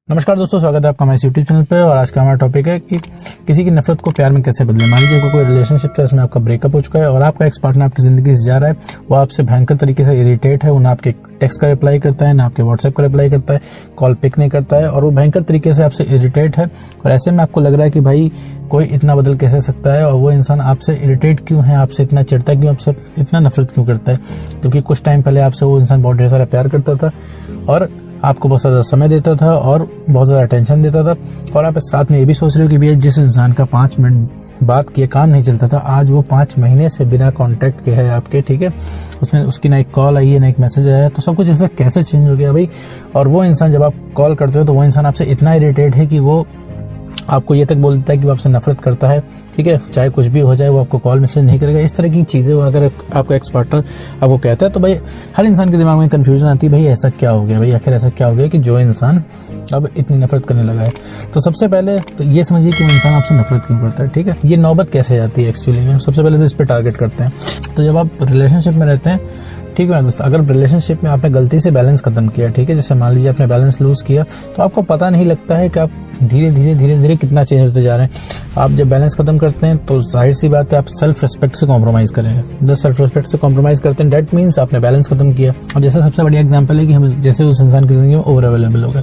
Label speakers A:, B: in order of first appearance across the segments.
A: नमस्कार दोस्तों, स्वागत है आपका हमारे यूट्यूब चैनल पे। और आज का हमारा टॉपिक है कि किसी की नफरत को प्यार में कैसे बदले। मान लीजिए कोई रिलेशनशिप था, इसमें आपका ब्रेकअप हो चुका है और आपका एक्स पार्टनर आपकी जिंदगी से जा रहा है। वो आपसे भयंकर तरीके से इरिटेट है, वो ना आपके टेक्स्ट का रिप्लाई करता है, ना आपके व्हाट्सएप का रिप्लाई करता है, कॉल पिक नहीं करता है और वो भयंकर तरीके से आपसे इरिटेट है। और ऐसे में आपको लग रहा है कि भाई कोई इतना बदल कैसे सकता है, और वो इंसान आपसे इरिटेट क्यों है, आपसे इतना चिढ़ता क्यों, आपसे इतना नफरत क्यों करता है। क्योंकि कुछ टाइम पहले आपसे वो इंसान बहुत ढेर सारा प्यार करता था और आपको बहुत ज़्यादा समय देता था और बहुत ज़्यादा अटेंशन देता था। और आप साथ में ये भी सोच रहे हो कि भैया जिस इंसान का 5 मिनट बात किए काम नहीं चलता था, आज वो 5 महीने से बिना कांटेक्ट के है आपके, ठीक है। उसकी ना एक कॉल आई है ना एक मैसेज आया है, तो सब कुछ ऐसा कैसे चेंज हो गया भाई। और वो इंसान जब आप कॉल करते हो तो वो इंसान आपसे इतना इरिटेट है कि वो आपको ये तक बोल देता है कि वो आपसे नफरत करता है, ठीक है। चाहे कुछ भी हो जाए वो आपको कॉल मैसेज नहीं करेगा। इस तरह की चीज़ें अगर आपका एक्स पार्टनर आपको कहता है तो भाई हर इंसान के दिमाग में कंफ्यूजन आती है, भाई ऐसा क्या हो गया, भाई आखिर ऐसा क्या हो गया कि जो इंसान अब इतनी नफरत करने लगा है। तो सबसे पहले तो ये समझिए कि वो इंसान आपसे नफरत क्यों करता है, ठीक है। ये नौबत कैसे आती है एक्चुअली में, सबसे पहले तो इस पर टारगेट करते हैं। तो जब आप रिलेशनशिप में रहते हैं, ठीक है दोस्तों, अगर रिलेशनशिप में आपने गलती से बैलेंस खत्म किया, ठीक है, जैसे मान लीजिए आपने बैलेंस लूज किया, तो आपको पता नहीं लगता है कि आप धीरे धीरे कितना चेंज होते जा रहे हैं। आप जब बैलेंस खत्म करते हैं तो जाहिर सी बात है आप सेल्फ रिस्पेक्ट से कॉम्प्रोमाइज करेंगे। जब सेल्फ रिस्पेक्ट से कॉम्प्रोमाइज करते हैं डेट मीन्स आपने बैलेंस खत्म किया। अब जैसे सबसे बढ़िया एग्जाम्पल है कि हम जैसे उस इंसान की जिंदगी में ओवर अवेलेबल हो गए।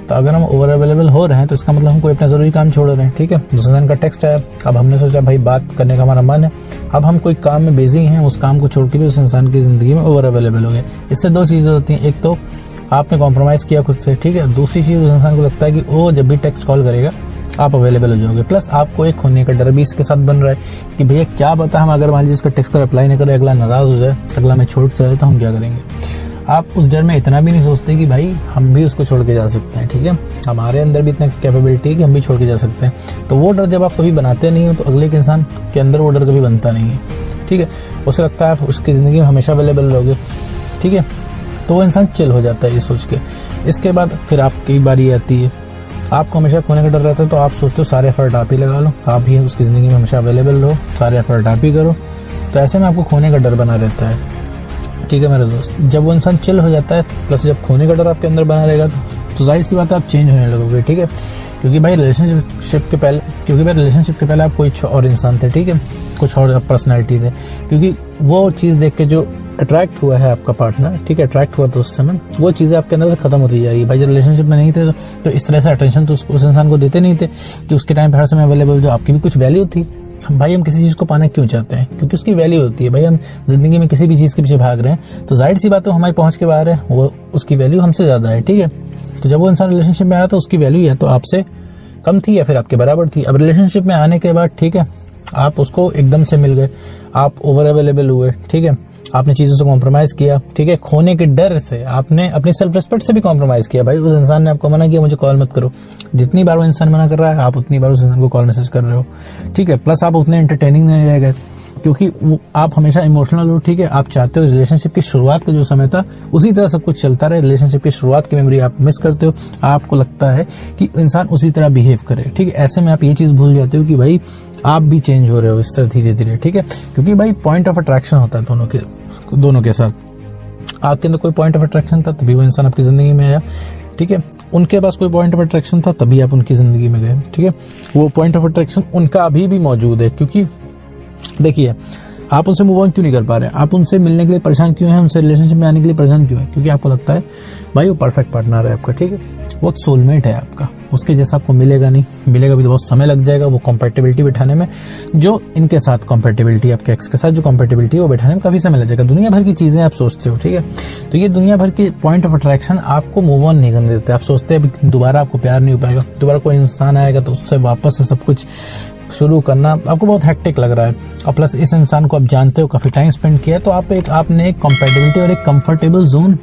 A: तो अगर हम ओवर अवेलेबल हो रहे हैं तो इसका मतलब हम कोई अपना जरूरी काम छोड़ रहे हैं, ठीक है। दूसरे इंसान का टेक्स्ट है, अब हमने सोचा भाई बात करने का हमारा मन है, अब हम कोई काम में बिजी हैं, उस काम को छोड़ के भी उस इंसान की जिंदगी में ओवर अवेलेबल हो गए। इससे दो चीजें होती हैं, एक तो आपने कॉम्प्रोमाइज किया खुद से, ठीक है। दूसरी चीज उस इंसान को लगता है कि वो जब भी टेक्स्ट कॉल करेगा आप अवेलेबल हो जाओगे। प्लस आपको एक खोने का डर भी इसके साथ बन रहा है कि भैया क्या पता हम अगर मान लीजिए इसका टेक्स्ट का रिप्लाई नहीं करे, अगला नाराज हो जाए, अगला में छोड़ जाए तो हम क्या करेंगे। आप उस डर में इतना भी नहीं सोचते कि भाई हम भी उसको छोड़ के जा सकते हैं, ठीक है। हमारे अंदर भी इतना कैपेबिलिटी है कि हम भी छोड़ के जा सकते हैं। तो वो डर जब आप कभी बनाते नहीं हो तो अगले के इंसान के अंदर वो डर कभी बनता नहीं है, ठीक है। उसे लगता है आप उसकी ज़िंदगी में हमेशा अवेलेबल रहोगे, ठीक है। तो वो इंसान चिल हो जाता है ये सोच के। इसके बाद फिर आपकी बारी आती है, आपको हमेशा खोने का डर रहता है तो आप सोचते हो सारे एफर्ट आप ही लगा लो, आप ही उसकी ज़िंदगी में हमेशा अवेलेबल रहो, सारे एफर्ट आप ही करो। तो ऐसे में आपको खोने का डर बना रहता है, ठीक है मेरे दोस्त। जब वो इंसान चिल हो जाता है प्लस जब खोने का डर आपके अंदर बना रहेगा तो जाहिर सी बात है आप चेंज होने लगोगे, ठीक है। क्योंकि भाई रिलेशनशिप के पहले आप कोई और इंसान थे, ठीक है, कुछ और पर्सनैलिटी थे। क्योंकि वो चीज़ देख के जो अट्रैक्ट हुआ है आपका पार्टनर, ठीक है, अट्रैक्ट हुआ तो उस समय वो चीज़ें आपके अंदर से खत्म होती जा रही है। भाई जब रिलेशनशिप में नहीं थे तो इस तरह से अटेंशन तो उस इंसान को देते नहीं थे कि उसके टाइम पर हर समय अवेलेबल, जो आपकी भी कुछ वैल्यू थी। भाई हम किसी चीज़ को पाना क्यों चाहते हैं, क्योंकि उसकी वैल्यू होती है। भाई हम जिंदगी में किसी भी चीज़ के पीछे भाग रहे हैं तो जाहिर सी बात है हमारी पहुंच के बाहर है, वो उसकी वैल्यू हमसे ज़्यादा है, ठीक है। तो जब वो इंसान रिलेशनशिप में आया तो उसकी वैल्यू या तो आपसे कम थी या फिर आपके बराबर थी। अब रिलेशनशिप में आने के बाद, ठीक है, आप उसको एकदम से मिल गए, आप ओवर अवेलेबल हुए, ठीक है, आपने चीज़ों से कॉम्प्रोमाइज़ किया, ठीक है। खोने के डर से आपने अपनी सेल्फ रिस्पेक्ट से भी कॉम्प्रोमाइज़ किया। भाई उस इंसान ने आपको मना किया मुझे कॉल मत करो, जितनी बार वो इंसान मना कर रहा है आप उतनी बार उस इंसान को कॉल मैसेज कर रहे हो, ठीक है। प्लस आप उतने एंटरटेनिंग नहीं रह गए क्योंकि आप हमेशा इमोशनल हो, ठीक है। आप चाहते हो रिलेशनशिप की शुरुआत का जो समय था उसी तरह सब कुछ चलता रहे, रिलेशनशिप की शुरुआत की मेमोरी आप मिस करते हो। आपको लगता है कि इंसान उसी तरह बिहेव करे, ठीक है। ऐसे में आप ये चीज़ भूल जाते हो कि भाई आप भी चेंज हो रहे हो इस तरह धीरे धीरे, ठीक है। क्योंकि भाई पॉइंट ऑफ अट्रैक्शन होता है दोनों के साथ। आपके अंदर कोई पॉइंट ऑफ अट्रैक्शन था तभी वो इंसान आपकी ज़िंदगी में आया, ठीक है। उनके पास कोई पॉइंट ऑफ अट्रैक्शन था तभी आप उनकी ज़िंदगी में गए, ठीक है। वो पॉइंट ऑफ अट्रैक्शन उनका अभी भी मौजूद है। क्योंकि देखिए आप उनसे मूव ऑन क्यों नहीं कर पा रहे हैं, आप उनसे मिलने के लिए परेशान क्यों हैं, उनसे रिलेशनशिप में आने के लिए परेशान क्यों है, क्योंकि आपको लगता है भाई वो परफेक्ट पार्टनर है आपका, ठीक है। वो एक सोलमेट है आपका, उसके जैसा आपको मिलेगा नहीं, मिलेगा भी तो बहुत समय लग जाएगा। वो कॉम्पैटिबिलिटी बैठाने में, जो इनके साथ कॉम्पैटिबिलिटी, आपके एक्स के साथ जो कॉम्पैटिबिलिटी है वो बैठाने में काफ़ी समय लग जाएगा। दुनिया भर की चीज़ें आप सोचते हो, ठीक है। तो ये दुनिया भर के पॉइंट ऑफ अट्रैक्शन आपको मूव ऑन नहीं करने देते। आप सोचते हैं अभी दोबारा आपको प्यार नहीं हो पाएगा, दोबारा कोई इंसान आएगा तो उससे वापस से सब कुछ शुरू करना आपको बहुत हेक्टिक लग रहा है। और प्लस इस इंसान को आप जानते हो, काफ़ी टाइम स्पेंड किया, तो आपने एक कॉम्पैटिबिलिटी और एक कंफर्टेबल जोन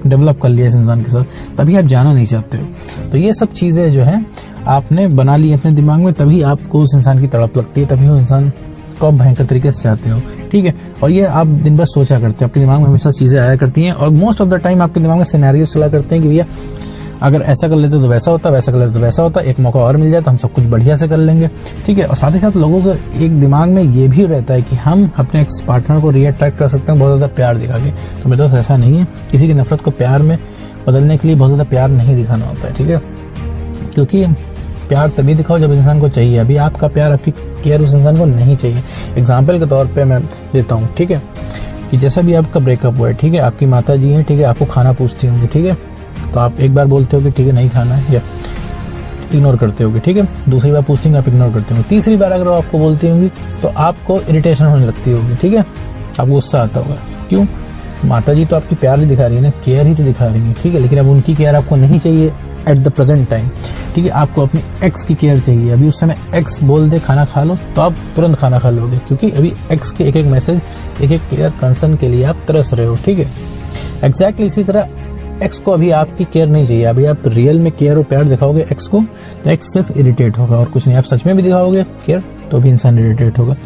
A: डेवलप कर लिया इस इंसान के साथ, तभी आप जाना नहीं चाहते हो। तो ये सब चीज़ें जो हैं आपने बना ली अपने दिमाग में, तभी आपको उस इंसान की तड़प लगती है, तभी वो इंसान को आप भयंकर तरीके से चाहते हो, ठीक है। और ये आप दिन भर सोचा करते हो, आपके दिमाग में हमेशा चीज़ें आया करती हैं और मोस्ट ऑफ द टाइम आपके दिमाग में सिनेरियो चला करते हैं कि भैया अगर ऐसा कर लेते तो वैसा होता, वैसा कर लेते तो वैसा होता, एक मौका और मिल जाए तो हम सब कुछ बढ़िया से कर लेंगे, ठीक है। और साथ ही साथ लोगों के एक दिमाग में ये भी रहता है कि हम अपने एक्स पार्टनर को रीअट्रैक्ट कर सकते हैं बहुत ज़्यादा प्यार दिखा के। तो मेरे पास ऐसा नहीं है, किसी की नफरत को प्यार में बदलने के लिए बहुत ज़्यादा प्यार नहीं दिखाना होता है, ठीक है। क्योंकि प्यार तभी दिखाओ जब इंसान को चाहिए। अभी आपका प्यार, आपकी केयर उस इंसान को नहीं चाहिए। एग्जाम्पल के तौर पे मैं देता हूँ, ठीक है, कि जैसा भी आपका ब्रेकअप हुआ है, ठीक है, आपकी माता जी हैं, ठीक है, आपको खाना पूछती होंगी, ठीक है, तो आप एक बार बोलते हो कि ठीक है नहीं खाना है, या इग्नोर करते होगे, ठीक है, दूसरी बार पूछती होंगे, आप इग्नोर करते होंगे, तीसरी बार अगर वो आपको बोलती होंगी तो आपको इरिटेशन होने लगती होगी, ठीक है, आपको गुस्सा आता होगा। क्यों? माता जी तो आपकी प्यार ही दिखा रही है ना, केयर ही तो दिखा रही है, ठीक है, लेकिन अब उनकी केयर आपको नहीं चाहिए एट द प्रेजेंट टाइम, ठीक है, आपको अपनी एक्स की केयर चाहिए। अभी उस समय एक्स बोल दे खाना खा लो तो आप तुरंत खाना खा लोगे, क्योंकि अभी एक्स के एक एक मैसेज, एक एक केयर, कंसर्न के लिए आप तरस रहे हो, ठीक है। एग्जैक्टली इसी तरह एक्स को अभी आपकी केयर नहीं चाहिए। अभी आप रियल में केयर और प्यार दिखाओगे एक्स को तो एक्स सिर्फ इरिटेट होगा और कुछ नहीं। आप सच में भी दिखाओगे केयर तो भी इंसान इरिटेट होगा।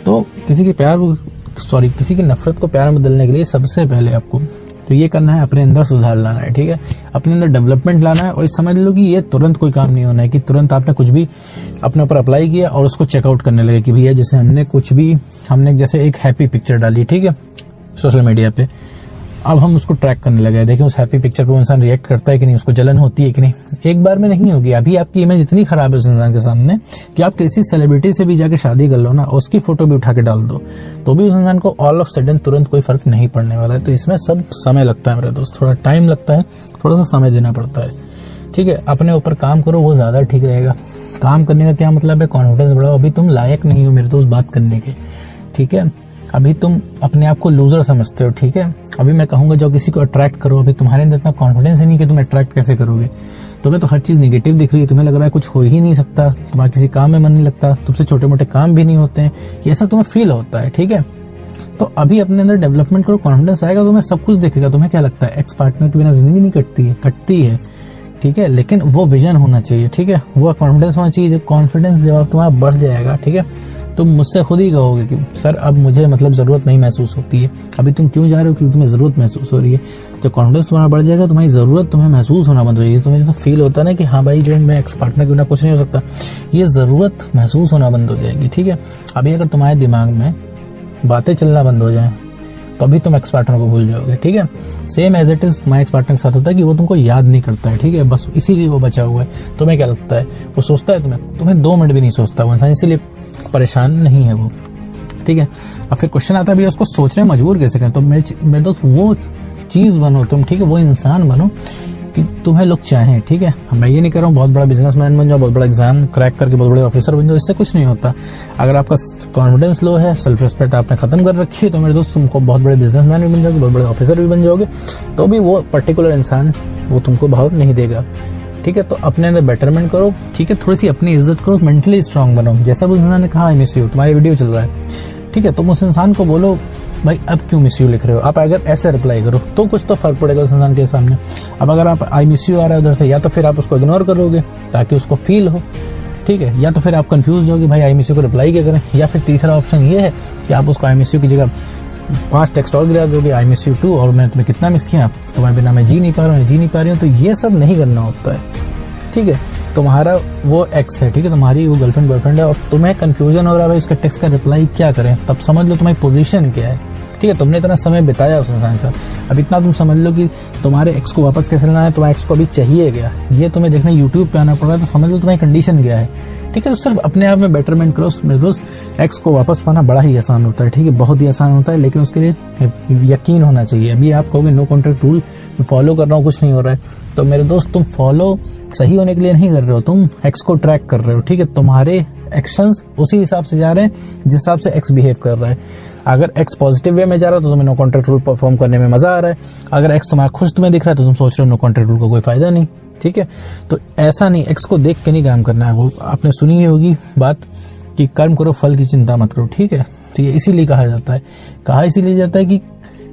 A: तो किसी की नफरत को प्यार में बदलने के लिए सबसे पहले आपको तो ये करना है, अपने अंदर सुधार लाना है, ठीक है, अपने अंदर डेवलपमेंट लाना है। और समझ लो कि ये तुरंत कोई काम नहीं होना है कि तुरंत आपने कुछ भी अपने ऊपर अप्लाई किया और उसको चेकआउट करने लगे कि भैया जैसे हमने जैसे एक हैप्पी पिक्चर डाली, ठीक है, सोशल मीडिया पे, अब हम उसको ट्रैक करने लगे। देखिए उस हैप्पी पिक्चर पे वो इंसान रिएक्ट करता है कि नहीं, उसको जलन होती है कि नहीं। एक बार में नहीं होगी। अभी आपकी इमेज इतनी खराब है उस इंसान के सामने कि आप किसी सेलिब्रिटी से भी जाके शादी कर लो ना, उसकी फोटो भी उठा के डाल दो तो भी उस इंसान को ऑल ऑफ सडन तुरंत कोई फर्क नहीं पड़ने वाला है। तो इसमें सब समय लगता है मेरे दोस्त, थोड़ा टाइम लगता है, थोड़ा सा समय देना पड़ता है, ठीक है। अपने ऊपर काम करो, वो ज्यादा ठीक रहेगा। काम करने का क्या मतलब है? कॉन्फिडेंस बढ़ाओ। अभी तुम लायक नहीं हो मेरे दोस्त बात करने के, ठीक है। अभी तुम अपने आप को लूजर समझते हो, ठीक है। अभी मैं कहूंगा जो किसी को अट्रैक्ट करो, अभी तुम्हारे अंदर इतना कॉन्फिडेंस ही नहीं कि तुम अट्रैक्ट कैसे करोगे। तुम्हें तो हर चीज नेगेटिव दिख रही है, तुम्हें लग रहा है कुछ हो ही नहीं सकता, तुम्हारा किसी काम में मन नहीं लगता, तुमसे छोटे मोटे काम भी नहीं होते हैं, ये ऐसा तुम्हें फील होता है, ठीक है। तो अभी अपने अंदर डेवलपमेंट करो, कॉन्फिडेंस आएगा, तुम्हें सब कुछ दिखेगा। तुम्हें क्या लगता है एक्स पार्टनर के बिना जिंदगी नहीं कटती है, ठीक है, लेकिन वो विजन होना चाहिए, ठीक है, वो कॉन्फिडेंस होना चाहिए। कॉन्फिडेंस जब तुम्हारा बढ़ जाएगा, ठीक है, तुम मुझसे खुद ही कहोगे कि सर अब मुझे मतलब जरूरत नहीं महसूस होती है। अभी तुम क्यों जा रहे हो? क्योंकि तुम्हें जरूरत महसूस हो रही है। जब कॉन्फिडेंस तुम्हारा बढ़ जाएगा, तुम्हारी जरूरत तुम्हें महसूस होना बंद हो जाएगी। तुम्हें जो फील होता है ना कि हाँ भाई जो मैं एक्स पार्टनर के बिना कुछ नहीं हो सकता, ये जरूरत महसूस होना बंद हो जाएगी, ठीक है। अभी अगर तुम्हारे दिमाग में बातें चलना बंद हो जाए तो अभी तुम एक्स पार्टनर को भूल जाओगे, ठीक है। Same as it is my ex partner के साथ होता है कि वो तुमको याद नहीं करता है, ठीक है, बस इसीलिए वो बचा हुआ है। तुम्हें क्या लगता है वो सोचता है तुम्हें 2 मिनट भी नहीं सोचता वो इंसान, इसीलिए परेशान नहीं है वो, ठीक है। अब फिर क्वेश्चन आता है भैया उसको सोचने में मजबूर कैसे करें? तो मेरे दोस्त वो चीज बनो तुम, ठीक है, वो इंसान बनो कि तुम्हें लोग चाहें, ठीक है। मैं ये नहीं कर रहा हूँ बहुत बड़ा बिजनेसमैन बन जाओ, बहुत बड़ा एग्जाम क्रैक करके बहुत बड़े ऑफिसर बन जाओ, इससे कुछ नहीं होता। अगर आपका कॉन्फिडेंस लो है, सेल्फ रिस्पेक्ट आपने खत्म कर रखी है, तो मेरे दोस्त तुमको बहुत बड़े बिजनेसमैन भी बन जाओगे, बहुत बड़े ऑफिसर भी बन जाओगे, तो भी वो पर्टिकुलर इंसान वो तुमको भाव नहीं देगा, ठीक है। तो अपने अंदर बेटरमेंट करो, ठीक है, थोड़ी सी अपनी इज्जत करो, मेंटली स्ट्रांग बनो। जैसा उस इंसान ने कहा आई मिस यू, तुम्हारी वीडियो चल रहा है, ठीक है, तुम उस इंसान को बोलो भाई अब क्यों मिस यू लिख रहे हो। आप अगर ऐसे रिप्लाई करो तो कुछ तो फर्क पड़ेगा उस इंसान के सामने। अब अगर आप आई मिस यू आ रहा है उधर से, या तो फिर आप उसको इग्नोर करोगे ताकि उसको फील हो, ठीक है, या तो फिर आप कंफ्यूज होगे भाई आई मिस यू को रिप्लाई क्या करें, या फिर तीसरा ऑप्शन ये है कि आप उसको आई मिस यू की जगह 5 टेक्स्ट और गिरा दोगे, आई मिस यू टू, और मैं तुम्हें कितना मिस किया, तुम्हारे बिना मैं जी नहीं पा रहा हूँ। तो ये सब नहीं करना होता है, ठीक है। तुम्हारा वो एक्स है, ठीक है, तुम्हारी वो गर्लफ्रेंड बॉयफ्रेंड है और तुम्हें कंफ्यूजन हो रहा है भाई उसके टेक्स्ट का रिप्लाई क्या करें, तब समझ लो तुम्हारी पोजीशन क्या है, ठीक है। तुमने इतना समय बिताया उस इंसान के साथ, अब इतना तुम समझ लो कि तुम्हारे एक्स को वापस कैसे लाना है, तुम्हारे एक्स को अभी चाहिए क्या, ये तुम्हें देखना यूट्यूब पे आना पड़ रहा है, तो समझ लो तुम्हारी कंडीशन क्या है, ठीक है। तो सिर्फ अपने आप में बेटरमेंट करो मेरे दोस्त। एक्स को वापस पाना बड़ा ही आसान होता है, ठीक है, बहुत ही आसान होता है, लेकिन उसके लिए यकीन होना चाहिए। अभी आप कहोगे नो कॉन्टैक्ट रूल फॉलो कर रहा हूँ, कुछ नहीं हो रहा है, तो मेरे दोस्त तुम फॉलो सही होने के लिए नहीं कर रहे हो, तुम एक्स को ट्रैक कर रहे हो, ठीक है। तुम्हारे एक्शंस उसी हिसाब से जा रहे हैं जिस हिसाब से एक्स बिहेव कर रहा है। अगर एक्स पॉजिटिव वे में जा रहा है तो तुम्हें नो कॉन्टैक्ट रूल परफॉर्म करने में मजा आ रहा है। अगर एक्स तुम्हारा खुश तुम्हें दिख रहा है तो तुम सोच रहे हो नो कॉन्टैक्ट रूल का कोई फायदा नहीं, ठीक है। तो ऐसा नहीं, एक्स को देख के नहीं काम करना है। वो आपने सुनी होगी बात कि कर्म करो फल की चिंता मत करो, ठीक है। तो ये इसीलिए कहा जाता है, कहा इसीलिए जाता है कि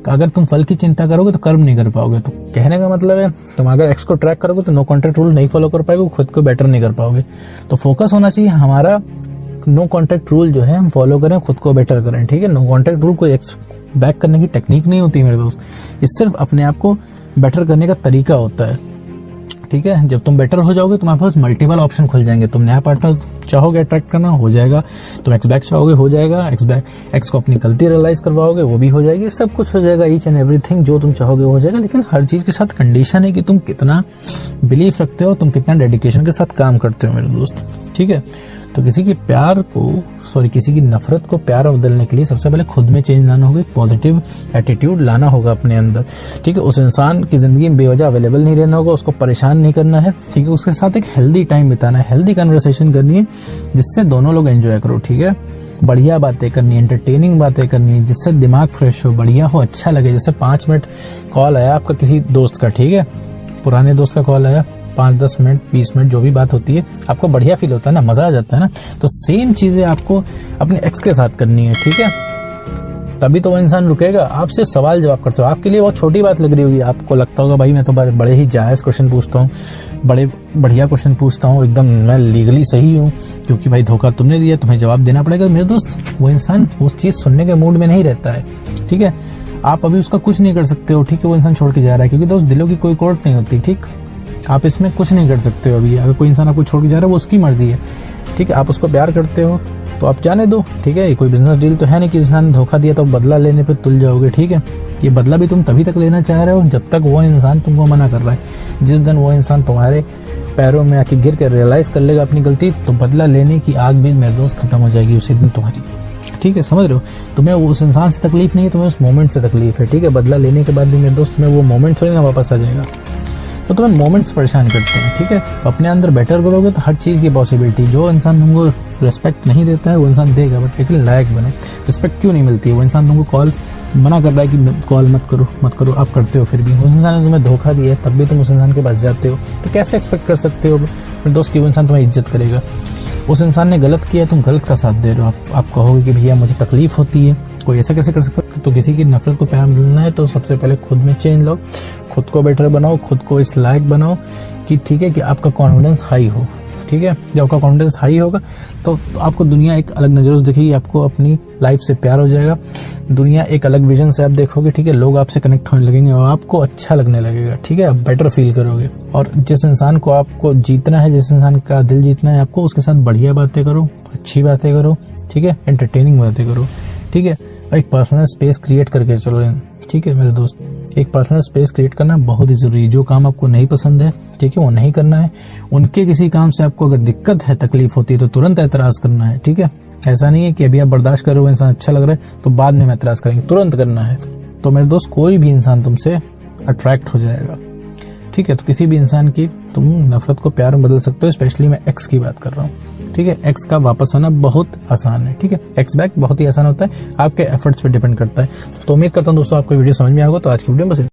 A: अगर तुम फल की चिंता करोगे तो कर्म नहीं कर पाओगे। तो कहने का मतलब है तुम अगर एक्स को ट्रैक करोगे तो नो कॉन्टैक्ट रूल नहीं फॉलो कर पाओगे, खुद को बेटर नहीं कर पाओगे। तो फोकस होना चाहिए हमारा नो कॉन्टैक्ट रूल जो है हम फॉलो करें, खुद को बेटर करें, ठीक है। नो कॉन्टैक्ट रूल कोई एक्स बैक करने की टेक्निक नहीं होती मेरे दोस्त, ये सिर्फ अपने आप को बेटर करने का तरीका होता है, ठीक है। जब तुम बेटर हो जाओगे तुम्हारे पास मल्टीपल ऑप्शन खुल जाएंगे। तुम नया पार्टनर चाहोगे अट्रैक्ट करना, हो जाएगा। तुम एक्स बैक चाहोगे, हो जाएगा। एक्स को अपनी गलती रियलाइज करवाओगे, वो भी हो जाएगी। सब कुछ हो जाएगा, ईच एंड एवरीथिंग जो तुम चाहोगे हो जाएगा। लेकिन हर चीज के साथ कंडीशन है कि तुम कितना बिलीव रखते हो, तुम कितना डेडिकेशन के साथ काम करते हो मेरे दोस्त, ठीक है। तो किसी की नफरत को प्यार में बदलने के लिए सबसे पहले खुद में चेंज लाना होगा, पॉजिटिव एटीट्यूड लाना होगा अपने अंदर, ठीक है। उस इंसान की जिंदगी में बेवजह अवेलेबल नहीं रहना होगा, उसको परेशान नहीं करना है, ठीक है। उसके साथ एक हेल्दी टाइम बिताना है, हेल्दी कन्वर्सेशन करनी है जिससे दोनों लोग एंजॉय करो, ठीक है। बढ़िया बातें करनी है, एंटरटेनिंग बातें करनी है जिससे दिमाग फ्रेश हो, बढ़िया हो, अच्छा लगे। जैसे 5 मिनट कॉल आया आपका किसी दोस्त का, ठीक है, पुराने दोस्त का कॉल आया, 5-10 मिनट 20 मिनट जो भी बात होती है, आपको बढ़िया फील होता है ना, मजा आ जाता है ना। तो सेम चीजें आपको अपने एक्स के साथ करनी है, ठीक है। तभी तो वो इंसान रुकेगा। आपसे सवाल जवाब करते हो, आपके लिए बहुत छोटी बात लग रही होगी, आपको लगता होगा भाई मैं तो बड़े ही जायज क्वेश्चन पूछता हूँ, बड़े बढ़िया क्वेश्चन पूछता हूँ, एकदम मैं लीगली सही हूँ, क्योंकि भाई धोखा तुमने दिया, तुम्हें जवाब देना पड़ेगा। मेरे दोस्त, वो इंसान उस चीज सुनने के मूड में नहीं रहता है, ठीक है। आप अभी उसका कुछ नहीं कर सकते हो, ठीक है। वो इंसान छोड़ के जा रहा है, क्योंकि दोस्त दिलों की कोई कोर्ट नहीं होती, ठीक। आप इसमें कुछ नहीं कर सकते हो अभी। अगर कोई इंसान आपको छोड़ के जा रहा है वो उसकी मर्जी है, ठीक है। आप उसको प्यार करते हो तो आप जाने दो, ठीक है। ये कोई बिजनेस डील तो है नहीं कि इंसान ने धोखा दिया तो बदला लेने पे तुल जाओगे, ठीक है। ये बदला भी तुम तभी तक लेना चाह रहे हो जब तक वो इंसान तुमको मना कर रहा है। जिस दिन वो इंसान तुम्हारे पैरों में आके गिर कर रियलाइज कर लेगा अपनी गलती, तो बदला लेने की आग भी मेरे दोस्त खत्म हो जाएगी उसी दिन तुम्हारी, ठीक है। समझ रहे हो, तुम्हें उस इंसान से तकलीफ नहीं है, तुम्हें उस मोमेंट से तकलीफ है, ठीक है। बदला लेने के बाद भी मेरे दोस्त तुम्हें वो मोमेंट थोड़ी ना वापस आ जाएगा, तो तुम्हें मोमेंट्स परेशान करते हैं, ठीक है। तो अपने अंदर बेटर करोगे तो हर चीज़ की पॉसिबिलिटी, जो इंसान तुमको रिस्पेक्ट नहीं देता है वो इंसान देगा, बट लेकिन लायक बने। रिस्पेक्ट क्यों नहीं मिलती है? वो इंसान तुमको कॉल मना कर रहा है कि कॉल मत करो, आप करते हो, फिर भी उस इंसान ने तुम्हें धोखा दिया है, तब भी तुम उस इंसान के पास जाते हो, तो कैसे एक्सपेक्ट कर सकते हो फिर दोस्त कि वो इंसान तुम्हें इज्जत करेगा? उस इंसान ने गलत किया, तुम गलत का साथ दे रहे हो। आप कहोगे कि भैया मुझे तकलीफ होती है, कोई ऐसा कैसे कर सकता है? तो किसी की नफरत को प्यार मिलना है तो सबसे पहले खुद में चेंज लाओ, खुद को बेटर बनाओ, खुद को इस लायक बनाओ कि ठीक है कि आपका कॉन्फिडेंस हाई हो, ठीक है। जब आपका कॉन्फिडेंस हाई होगा तो आपको दुनिया एक अलग नजरों से दिखेगी, आपको अपनी लाइफ से प्यार हो जाएगा, दुनिया एक अलग विजन से आप देखोगे, ठीक है। लोग आपसे कनेक्ट होने लगेंगे और आपको अच्छा लगने लगेगा, ठीक है। आप बेटर फील करोगे। और जिस इंसान को आपको जीतना है, जिस इंसान का दिल जीतना है आपको, उसके साथ बढ़िया बातें करो, अच्छी बातें करो, ठीक है, एंटरटेनिंग बातें करो, ठीक है। और एक पर्सनल स्पेस क्रिएट करके चलो, ठीक है मेरे दोस्त। एक पर्सनल स्पेस क्रिएट करना बहुत ही जरूरी है। जो काम आपको नहीं पसंद है, ठीक है, वो नहीं करना है। उनके किसी काम से आपको अगर दिक्कत है, तकलीफ होती है तो तुरंत एतराज करना है, ठीक है। ऐसा नहीं है कि अभी आप बर्दाश्त करो, इंसान अच्छा लग रहा है तो बाद में हम एतराज करेंगे, तुरंत करना है। तो मेरे दोस्त, कोई भी इंसान तुमसे अट्रैक्ट हो जाएगा, ठीक है। तो किसी भी इंसान की तुम नफरत को प्यार में बदल सकते हो। स्पेशली मैं एक्स की बात कर रहा हूँ, ठीक है। एक्स का वापस आना बहुत आसान है, ठीक है। एक्स बैक बहुत ही आसान होता है, आपके एफर्ट्स पे डिपेंड करता है। तो उम्मीद करता हूँ दोस्तों आपको वीडियो समझ में आएगा। तो आज की वीडियो बस